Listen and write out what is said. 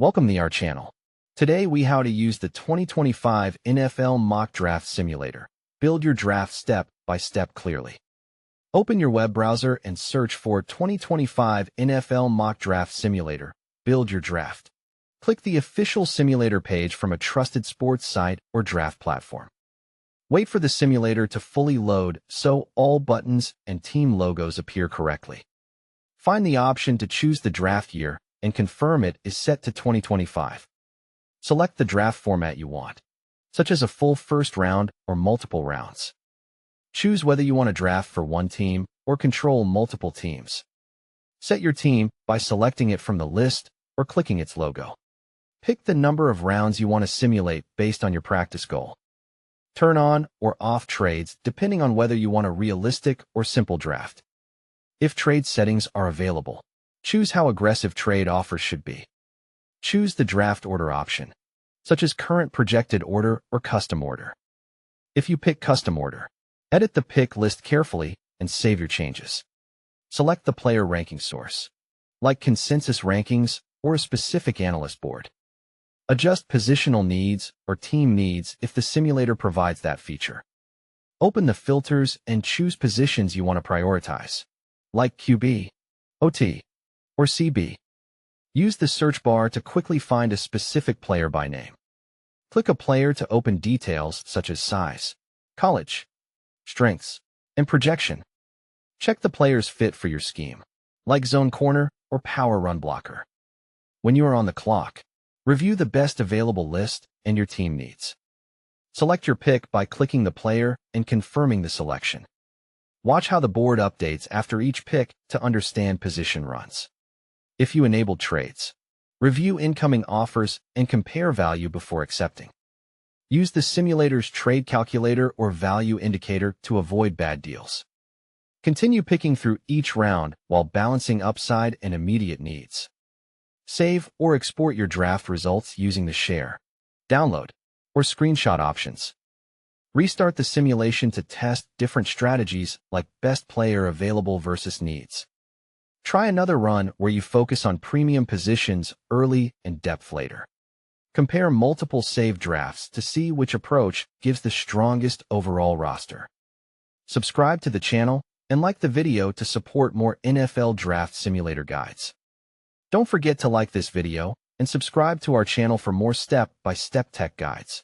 Welcome to our channel. Today we how to use the 2025 NFL Mock Draft Simulator. Build your draft step by step clearly. Open your web browser and search for 2025 NFL Mock Draft Simulator. Build your draft. Click the official simulator page from a trusted sports site or draft platform. Wait for the simulator to fully load so all buttons and team logos appear correctly. Find the option to choose the draft year and confirm it is set to 2025. Select the draft format you want, such as a full first round or multiple rounds. Choose whether you want to draft for one team or control multiple teams. Set your team by selecting it from the list or clicking its logo. Pick the number of rounds you want to simulate based on your practice goal. Turn on or off trades depending on whether you want a realistic or simple draft. If trade settings are available, choose how aggressive trade offers should be. Choose the draft order option, such as current projected order or custom order. If you pick custom order, edit the pick list carefully and save your changes. Select the player ranking source, like consensus rankings or a specific analyst board. Adjust positional needs or team needs if the simulator provides that feature. Open the filters and choose positions you want to prioritize, like QB, OT, or CB. Use the search bar to quickly find a specific player by name. Click a player to open details such as size, college, strengths, and projection. Check the player's fit for your scheme, like zone corner or power run blocker. When you are on the clock, review the best available list and your team needs. Select your pick by clicking the player and confirming the selection. Watch how the board updates after each pick to understand position runs. If you enable trades, review incoming offers and compare value before accepting. Use the simulator's trade calculator or value indicator to avoid bad deals. Continue picking through each round while balancing upside and immediate needs. Save or export your draft results using the share, download, or screenshot options. Restart the simulation to test different strategies like best player available versus needs. Try another run where you focus on premium positions early and depth later. Compare multiple saved drafts to see which approach gives the strongest overall roster. Subscribe to the channel and like the video to support more NFL draft simulator guides. Don't forget to like this video and subscribe to our channel for more step-by-step tech guides.